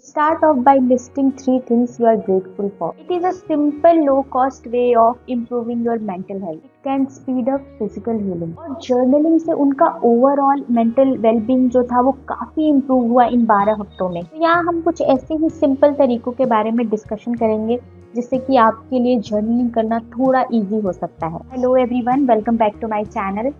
Start off by listing three things you are grateful for. It is a simple, low-cost way of improving your mental health. It can speed up physical healing. और journaling से उनका overall mental wellbeing जो था वो काफी improve हुआ इन 12 हफ्तों में। तो यहाँ हम कुछ ऐसे ही सिंपल तरीकों के बारे में डिस्कशन करेंगे जिससे कि आपके लिए जर्नलिंग करना थोड़ा इजी हो सकता है। Hello everyone, welcome back to my channel.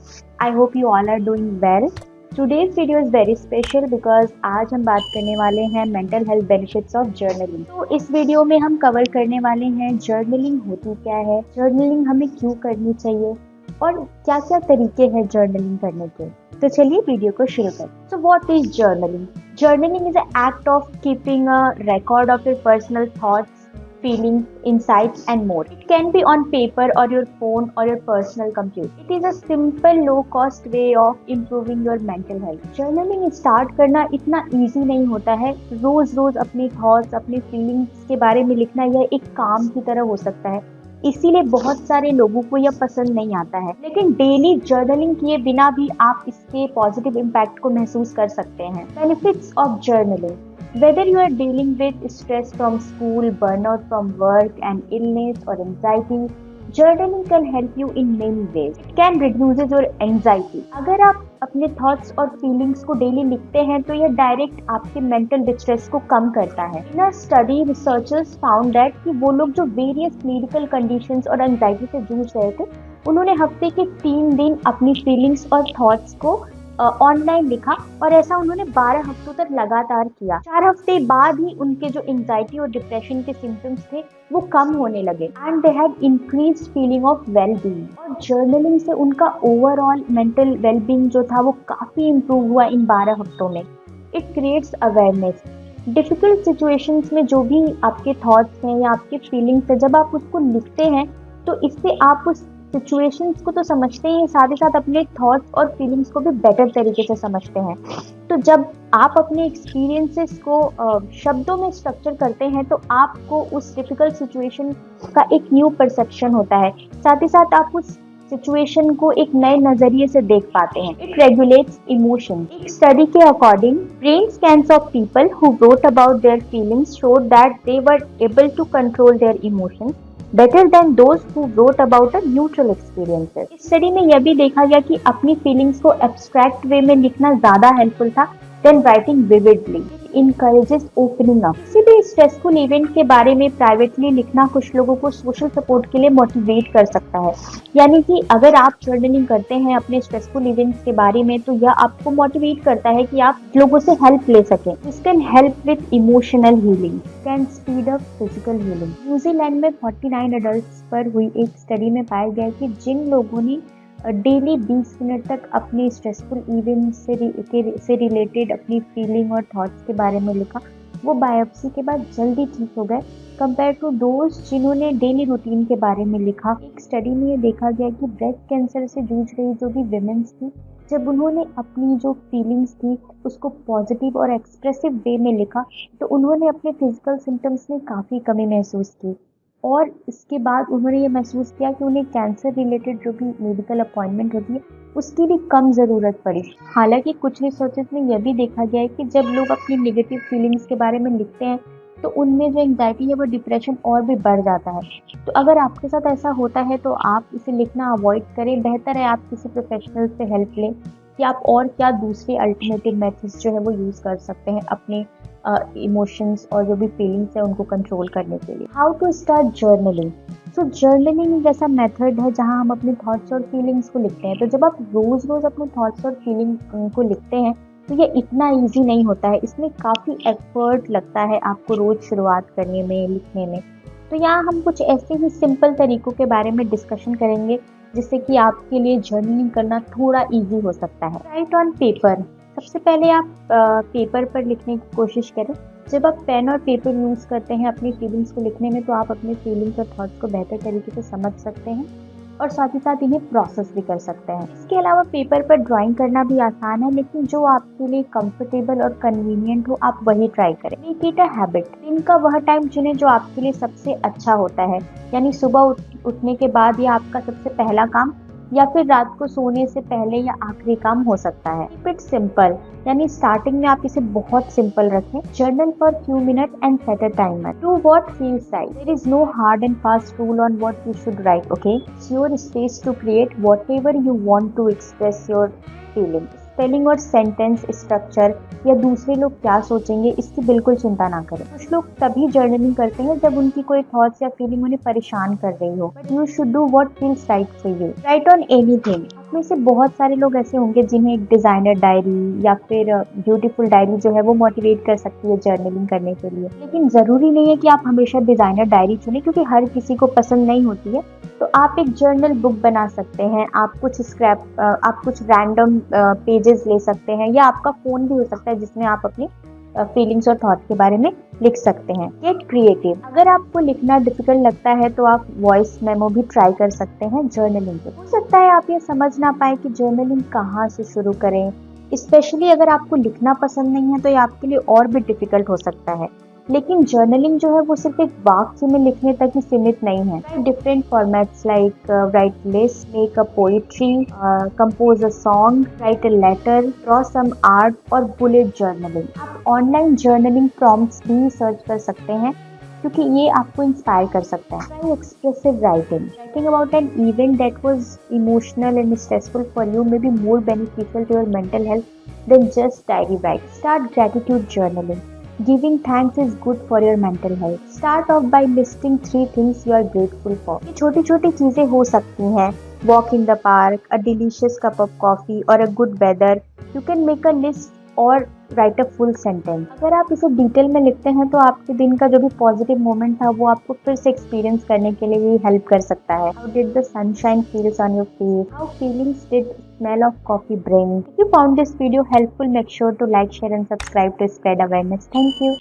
I hope you all are doing well. Today's video is very special because आज हम बात करने वाले हैं mental health benefits of journaling. तो इस वीडियो में हम कवर करने वाले हैं जर्नलिंग होती क्या है, जर्नलिंग हमें क्यों करनी चाहिए और क्या क्या तरीके हैं जर्नलिंग करने के। तो चलिए वीडियो को शुरू करें। So what is journaling? Journaling is an act of keeping a record of your personal thoughts, feelings, insights and more. It can be on paper or your phone or your personal computer. It is a simple low cost way of improving your mental health. Journaling start करना इतना easy नहीं होता है। रोज रोज अपने thoughts, अपने feelings के बारे में लिखना यह एक काम की तरह हो सकता है, इसीलिए बहुत सारे लोगों को यह पसंद नहीं आता है। लेकिन डेली जर्नलिंग किए बिना भी आप इसके पॉजिटिव इम्पैक्ट को महसूस कर सकते हैं। Benefits of journaling: whether you are dealing with stress from school, burnout from work, and illness or anxiety, journaling can help you in many ways. It can reduces your anxiety. अगर आप अपने thoughts और feelings को daily लिखते हैं तो यह direct आपके मेंटल डिस्ट्रेस को कम करता है। In a study researchers found that कि वो लोग जो वेरियस मेडिकल कंडीशंस और एंजाइटी से जूझ रहे थे, उन्होंने हफ्ते के 3 दिन अपनी फीलिंग्स और थॉट्स को ऑनलाइन लिखा और ऐसा उन्होंने 12 हफ्तों तक लगातार किया। 4 हफ्ते बाद ही उनके जो एंजाइटी और डिप्रेशन के सिम्टम्स थे वो कम होने लगे and they had increased feeling of well being. और जर्नलिंग से उनका ओवरऑल मेंटल वेल बीइंग जो था वो काफी इम्प्रूव हुआ इन 12 हफ्तों में। It creates awareness. Difficult situations में जो भी आपके थॉट्स हैं या आपके फीलिंग्स है, जब आप उसको लिखते हैं तो इससे आप उस सिचुएशंस को तो समझते हैं, साथ ही साथ अपने थॉट्स और फीलिंग्स को भी बेटर तरीके से समझते हैं। तो जब आप अपने एक्सपीरियंसेस को शब्दों में स्ट्रक्चर करते हैं तो आपको उस डिफिकल्ट सिचुएशन का एक न्यू परसेप्शन होता है, साथ ही साथ आप उस सिचुएशन को एक नए नजरिए से देख पाते हैं। It regulates emotion. एक स्टडी के according brain scans of people who wrote about their feelings showed that they were able to control their emotions better than those who wrote about a neutral experiences. इस study में यह भी देखा गया कि अपनी फीलिंग्स को एब्स्ट्रैक्ट वे में लिखना ज्यादा हेल्पफुल था then writing vividly. Encourages opening up. किसी भी स्ट्रेसफुल इवेंट के बारे में प्राइवेटली लिखना कुछ लोगों को सोशल सपोर्ट के लिए मोटिवेट कर सकता है। यानी कि अगर आप जर्नलिंग करते हैं अपने स्ट्रेसफुल इवेंट्स के बारे में तो यह आपको मोटिवेट करता है कि आप लोगों से हेल्प ले सकें। This can help with emotional healing, can speed up physical healing. New Zealand में 49 अडल्ट्स पर हुई एक स्टडी में पाया गया कि जिन लोगों ने डेली 20 मिनट तक अपने स्ट्रेसफुल इवेंट से रिलेटेड अपनी फीलिंग और थॉट्स के बारे में लिखा, वो बायोप्सी के बाद जल्दी ठीक हो गए कंपेयर टू दोस्त जिन्होंने डेली रूटीन के बारे में लिखा। एक स्टडी में ये देखा गया कि ब्रेस्ट कैंसर से जूझ रही जो भी विमेन्स थी, जब उन्होंने अपनी जो फीलिंग्स थी उसको पॉजिटिव और एक्सप्रेसिव वे में लिखा तो उन्होंने अपने फिजिकल सिम्टम्स में काफ़ी कमी महसूस की और इसके बाद उन्होंने ये महसूस किया कि उन्हें कैंसर रिलेटेड जो भी मेडिकल अपॉइंटमेंट होती है उसकी भी कम ज़रूरत पड़ी। हालांकि कुछ रिसर्चेस में यह भी देखा गया है कि जब लोग अपनी नेगेटिव फीलिंग्स के बारे में लिखते हैं तो उनमें जो एंजाइटी है वो डिप्रेशन और भी बढ़ जाता है। तो अगर आपके साथ ऐसा होता है तो आप इसे लिखना अवॉइड करें। बेहतर है आप किसी प्रोफेशनल से हेल्प लें कि आप और क्या दूसरे अल्टरनेटिव मेथड्स जो है वो यूज़ कर सकते हैं अपने इमोशंस और जो भी फीलिंग्स है उनको कंट्रोल करने के लिए। How to start journaling? So journaling एक ऐसा मेथड है जहां हम अपने थॉट्स और फीलिंग्स को लिखते हैं। तो जब आप रोज रोज अपने थॉट्स और फीलिंग को लिखते हैं तो ये इतना इजी नहीं होता है, इसमें काफ़ी एफर्ट लगता है आपको रोज शुरुआत करने में, लिखने में। तो यहाँ हम कुछ ऐसे ही सिंपल तरीकों के बारे में डिस्कशन करेंगे जिससे कि आपके लिए जर्नलिंग करना थोड़ा ईजी हो सकता है। Right on paper. सबसे पहले आप पेपर पर लिखने की कोशिश करें। जब आप पेन और पेपर यूज़ करते हैं अपनी फीलिंग्स को लिखने में तो आप अपने फीलिंग्स और थॉट्स को बेहतर तरीके से समझ सकते हैं और साथ ही साथ इन्हें प्रोसेस भी कर सकते हैं। इसके अलावा पेपर पर ड्राइंग करना भी आसान है, लेकिन जो आपके लिए कंफर्टेबल और कन्वीनियंट हो आप वही ट्राई करें। Make it a habit. दिन का वह टाइम चुनें जो आपके लिए सबसे अच्छा होता है, यानी सुबह उठने के बाद या आपका सबसे पहला काम या फिर रात को सोने से पहले या आखिरी काम हो सकता है। कीप इट सिंपल, यानी स्टार्टिंग में आप इसे बहुत सिंपल रखें। Journal for few minute and set a timer. Do what feels right. There is no hard and fast rule on what you should write, okay? It's your space to create whatever you want to express your feeling. Spelling और sentence structure या दूसरे लोग क्या सोचेंगे, इसकी बिल्कुल चिंता ना करें। कुछ लोग तभी जर्नलिंग करते हैं जब उनकी कोई थॉट्स या फीलिंग उन्हें परेशान कर रही हो, but you should do what feels right for you. Right on anything. आप में से बहुत सारे लोग ऐसे होंगे जिन्हें एक डिजाइनर डायरी या फिर ब्यूटीफुल डायरी जो है वो मोटिवेट कर सकती है जर्नलिंग करने के लिए। लेकिन जरूरी नहीं है कि आप हमेशा डिजाइनर डायरी चुने, क्योंकि हर किसी को पसंद नहीं होती है। तो आप एक जर्नल बुक बना सकते हैं, आप कुछ रैंडम पेजेस ले सकते हैं, या आपका फोन भी हो सकता है जिसमें आप अपनी फीलिंग्स और थॉट के बारे में लिख सकते हैं। Get creative. अगर आपको लिखना डिफिकल्ट लगता है तो आप वॉइस मेमो भी ट्राई कर सकते हैं जर्नलिंग के। हो सकता है आप ये समझ ना पाए कि जर्नलिंग कहाँ से शुरू करें, स्पेशली अगर आपको लिखना पसंद नहीं है तो ये आपके लिए और भी डिफिकल्ट हो सकता है। लेकिन जर्नलिंग जो है वो सिर्फ एक वाक्य में लिखने तक ही सीमित नहीं है। Different formats like write list, make a poetry, compose a song, write a letter, draw some art और बुलेट जर्नलिंग। आप ऑनलाइन जर्नलिंग प्रॉम्प्ट्स भी सर्च कर सकते हैं, क्योंकि ये आपको इंस्पायर कर सकता है। Try expressive writing. Writing about an event that was emotional and stressful for you may be more beneficial to your mental health than just diary write. Start gratitude journaling. Giving thanks is good for your mental health. Start off by listing 3 things you are grateful for. ये छोटी छोटी चीजें हो सकती हैं। Walk in the park, a delicious cup of coffee or a good weather. You can make a list or write a full sentence. अगर आप इसे डिटेल में लिखते हैं तो आपके दिन का जो भी पॉजिटिव मोमेंट था वो आपको फिर से एक्सपीरियंस करने के लिए भी हेल्प कर सकता है। How did the sunshine feels on your face? How feelings did smell of coffee bring? If you found this video helpful, make sure to like, share and subscribe to spread awareness. Thank you.